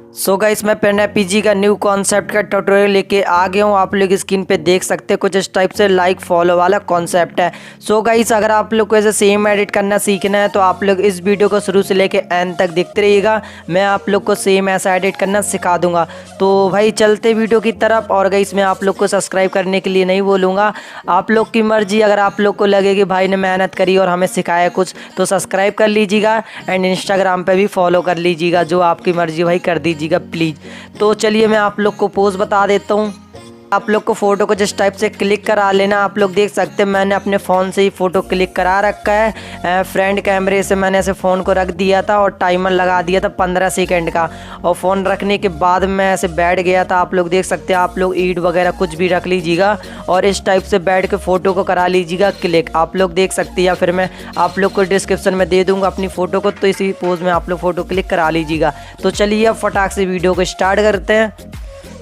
So guys मैं Pranav PG का new concept का ट्यूटोरियल लेके आ गया हूँ। आप लोग स्क्रीन पे देख सकते हैं कुछ इस टाइप से लाइक फॉलो वाला कॉन्सेप्ट है। सो गाइस अगर आप लोग को ऐसे सेम एडिट करना सीखना है तो आप लोग इस वीडियो को शुरू से लेके एंड तक देखते रहिएगा। मैं आप लोग को सेम ऐसा एडिट करना सिखा दूंगा। तो भाई चलते वीडियो की तरफ। और गाइस मैं आप लोग को सब्सक्राइब करने के लिए नहीं बोलूँगा, आप लोग की मर्जी। अगर आप लोग को लगे कि भाई ने मेहनत करी और हमें सिखाया कुछ तो सब्सक्राइब कर लीजिएगा एंड इंस्टाग्राम पे भी फॉलो कर लीजिएगा, जो आपकी मर्जी भाई कर दीजिएगा प्लीज़। तो चलिए मैं आप लोग को पोज बता देता हूँ। आप लोग को फ़ोटो को जिस टाइप से क्लिक करा लेना। आप लोग देख सकते हैं मैंने अपने फ़ोन से ही फ़ोटो क्लिक करा रखा है। फ्रंट कैमरे से मैंने ऐसे फ़ोन को रख दिया था और टाइमर लगा दिया था 15 सेकंड का। और फ़ोन रखने के बाद मैं ऐसे बैठ गया था। आप लोग देख सकते हैं, आप लोग ईंट वगैरह कुछ भी रख लीजिएगा और इस टाइप से बैठ के फ़ोटो को करा लीजिएगा क्लिक। आप लोग देख सकते हैं, या फिर मैं आप लोग को डिस्क्रिप्शन में दे दूँगा अपनी फ़ोटो को, तो इसी पोज में आप लोग फ़ोटो क्लिक करा लीजिएगा। तो चलिए अब फटाक से वीडियो को स्टार्ट करते हैं।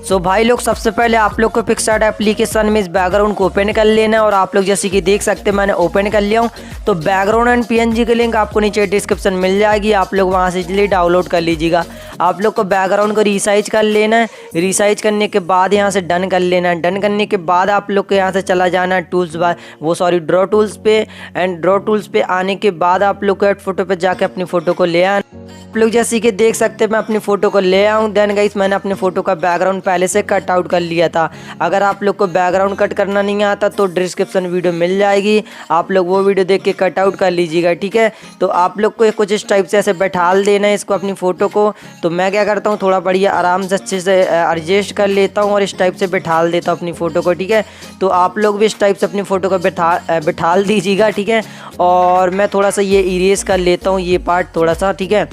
सो भाई लोग सबसे पहले आप लोग को पिक्सार्ट एप्लीकेशन में इस बैकग्राउंड को ओपन कर लेना है। और आप लोग जैसे कि देख सकते हैं मैंने ओपन कर लिया हूँ। तो बैकग्राउंड एंड पीएनजी की लिंक आपको नीचे डिस्क्रिप्शन मिल जाएगी, आप लोग वहाँ से इजीली डाउनलोड कर लीजिएगा। आप लोग को बैकग्राउंड को रिसाइज कर लेना है। रिसाइज करने के बाद यहाँ से डन कर लेना है। डन करने के बाद आप लोग को यहाँ से चला जाना है ड्रॉ टूल्स पे। एंड ड्रॉ टूल्स पे आने के बाद आप लोग को एड फोटो पे जाके अपनी फ़ोटो को ले आना। आप लोग जैसे कि देख सकते हैं मैं अपनी फ़ोटो को ले आऊँ। देन गाइस मैंने अपनी फ़ोटो का बैकग्राउंड पहले से कट आउट कर लिया था। अगर आप लोग को बैकग्राउंड कट करना नहीं आता तो डिस्क्रिप्शन वीडियो मिल जाएगी, आप लोग वो वीडियो देख के कट आउट कर लीजिएगा, ठीक है। तो आप लोग को कुछ इस टाइप से ऐसे बैठाल देना है इसको, अपनी फ़ोटो को। तो मैं क्या करता हूँ, थोड़ा बढ़िया आराम से अच्छे से एडजस्ट कर लेता हूँ और इस टाइप से बैठाल देता हूँ अपनी फ़ोटो को, ठीक है। तो आप लोग भी इस टाइप से अपनी फ़ोटो को बैठाल दीजिएगा, ठीक है। और मैं थोड़ा सा ये इरेज कर लेता हूँ ये पार्ट थोड़ा सा, ठीक है,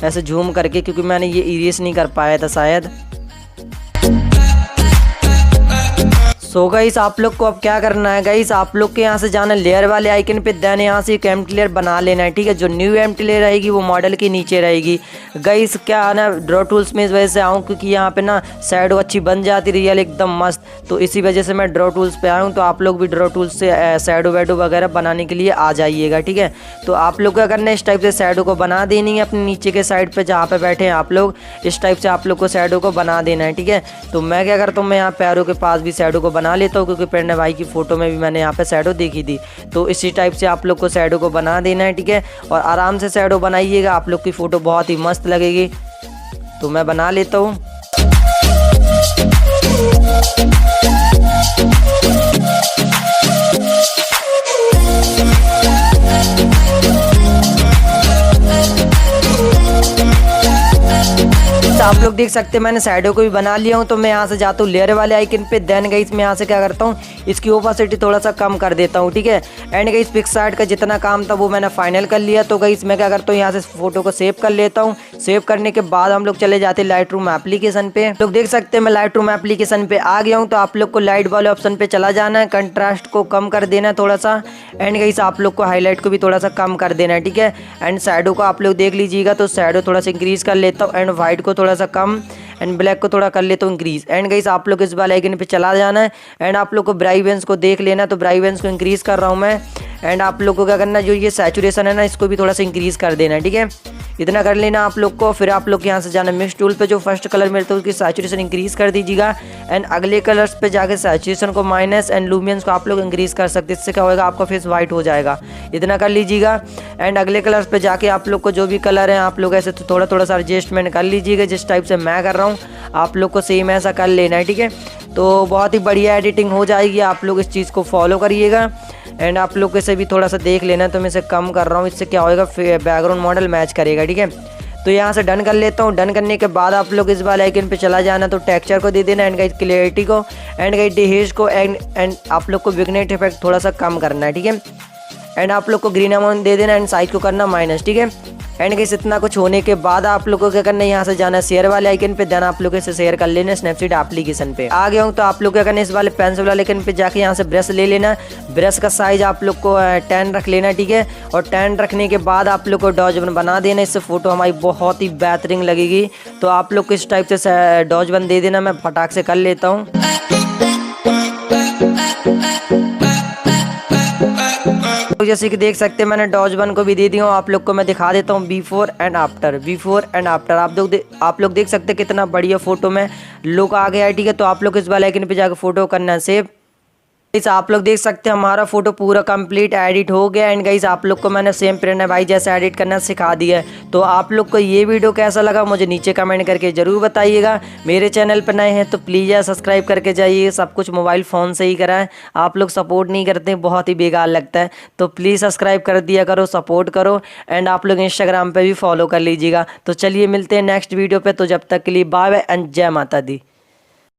ऐसे झूम करके, क्योंकि मैंने ये इरेज नहीं कर पाया था शायद। सो गाइस आप लोग को अब क्या करना है गाइस, आप लोग के यहाँ से जाना लेयर वाले आइकन पे। देन यहाँ से एक एम्प्टी लेयर बना लेना है, ठीक है। जो न्यू एम्प्टी लेयर रहेगी वो मॉडल के नीचे रहेगी। गाइस क्या आना ड्रॉ टूल्स में इस वजह से आऊँ क्योंकि यहाँ पे ना शैडो अच्छी बन जाती रियल एकदम मस्त, तो इसी वजह से मैं ड्रॉ टूल्स पे आया हूँ। तो आप लोग भी ड्रॉ टूल्स से शैडो वैडो वगैरह बनाने के लिए आ जाइएगा, ठीक है। तो आप लोग क्या करना है, इस टाइप से शैडो को बना देनी है अपने नीचे के साइड पे जहाँ पे बैठे हैं आप लोग। इस टाइप से आप लोग को शैडो को बना देना है, ठीक है। तो मैं क्या करता हूँ, मैं यहाँ पैरों के पास भी शैडो को बना लेता हूँ, क्योंकि भाई की फ़ोटो में भी मैंने यहाँ पे शैडो देखी थी। तो इसी टाइप से आप लोग को शैडो को बना देना है, ठीक है। और आराम से शैडो बनाइएगा, आप लोग की फ़ोटो बहुत ही मस्त लगेगी। तो मैं बना लेता हूँ। आप लोग देख सकते हैं मैंने शैडो को भी बना लिया हूँ। तो मैं यहाँ से जाता हूँ लेयर वाले आइकन पे। देन गाइस मैं यहाँ से क्या करता हूँ, इसकी ओपेसिटी थोड़ा सा कम कर देता हूँ, ठीक है। एंड गाइस पिक्सार्ट का जितना काम था वो मैंने फाइनल कर लिया। तो गाइस मैं क्या करता हूँ, यहाँ से फोटो को सेव कर लेता हूँ। सेव करने के बाद हम लोग चले जाते हैं लाइट रूम एप्लीकेशन पे। लोग देख सकते हैं मैं लाइट रूम एप्लीकेशन पे आ गया हूँ। तो आप लोग को लाइट वाले ऑप्शन पे चला जाना है, कंट्रास्ट को कम कर देना है थोड़ा सा। एंड गाइस आप लोग को हाईलाइट को भी थोड़ा सा कम कर देना है, ठीक है। एंड शैडो को आप लोग देख लीजिएगा, तो शैडो थोड़ा सा इंक्रीज कर लेता हूँ एंड व्हाइट को थोड़ा सा कम एंड ब्लैक को थोड़ा कर लेता हूँ इंक्रीज। एंड गाइस आप लोग इस वाले आइकन पे चला जाना है एंड आप लोग को ब्राइटनेस को देख लेना है। तो ब्राइटनेस को इंक्रीज कर रहा हूँ मैं। एंड आप लोग को क्या करना है, जो ये सैचुरेशन है ना, इसको भी थोड़ा सा इंक्रीज कर देना है, ठीक है। इतना कर लेना आप लोग को। फिर आप लोग यहाँ से जाना मिक्स टूल पे, जो फर्स्ट कलर मिलता है उसकी सैचुरेशन इंक्रीज कर दीजिएगा। एंड अगले कलर्स पे जाके सैचुरेशन को माइनस एंड लुमियंस को आप लोग इंक्रीज कर सकते हैं। इससे क्या होगा, आपका फेस वाइट हो जाएगा। इतना कर लीजिएगा। एंड अगले कलर्स पे जाके आप लोग को जो भी कलर है आप लोग ऐसे थोड़ा थोड़ा सा एडजस्टमेंट कर लीजिएगा। जिस टाइप से मैं कर रहा हूँ आप लोग को सेम ऐसा कर लेना है, ठीक है। तो बहुत ही बढ़िया एडिटिंग हो जाएगी, आप लोग इस चीज़ को फॉलो करिएगा। एंड आप लोग इसे भी थोड़ा सा देख लेना। तो मैं इसे कम कर रहा हूँ, इससे क्या होगा बैकग्राउंड मॉडल मैच करेगा, ठीक है। तो यहाँ से डन कर लेता हूँ। डन करने के बाद आप लोग इस वाले आइकन पे चला जाना। तो टेक्सचर को दे देना एंड गाइस क्लियरिटी को एंड गाइस डिहेज को एंड आप लोग को विग्नेट इफेक्ट थोड़ा सा कम करना है, ठीक है। एंड आप लोग को ग्रीन अमाउंट दे देना एंड साइज को करना माइनस, ठीक है। एंड गाइस इतना कुछ होने के बाद आप लोग को क्या करना है, यहाँ से जाना शेयर वाले आइकन पे। देन आप लोग इसे शेयर कर लेना स्नैपसीड एप्लीकेशन पे। आ गया हूँ। तो आप लोग क्या करना है, इस वाले पेंसिल वाले आइकन पे जाके यहाँ से ब्रश ले लेना। ब्रश का साइज आप लोग को 10 रख लेना, ठीक है। और 10 रखने के बाद आप लोग को डॉज बन बना देना। इससे फोटो हमारी बहुत ही बेहतरीन लगेगी। तो आप लोग को इस टाइप से डॉज बन दे देना। मैं फटाक से कर लेता हूँ। जैसे कि देख सकते हैं मैंने डॉज बन को भी दे दिया हूँ। आप लोग को मैं दिखा देता हूँ before and after, before and after. आप लोग देख सकते हैं कितना बढ़िया फोटो में लुक आ गया है। ठीक है, तो आप लोग इस वाले आइकन पे जाकर फोटो करना है सेव। गाइस आप लोग देख सकते हैं हमारा फोटो पूरा कंप्लीट एडिट हो गया। एंड गाइस आप लोग को मैंने सेम प्रणव भाई जैसे एडिट करना सिखा दिया है। तो आप लोग को ये वीडियो कैसा लगा मुझे नीचे कमेंट करके जरूर बताइएगा। मेरे चैनल पर नए हैं तो प्लीज़ यार सब्सक्राइब करके जाइए। सब कुछ मोबाइल फ़ोन से ही करा है, आप लोग सपोर्ट नहीं करते, बहुत ही बेकार लगता है। तो प्लीज़ सब्सक्राइब कर दिया करो, सपोर्ट करो। एंड आप लोग इंस्टाग्राम पर भी फॉलो कर लीजिएगा। तो चलिए मिलते हैं नेक्स्ट वीडियो पर। तो जब तक के लिए बाय बाय एंड जय माता दी।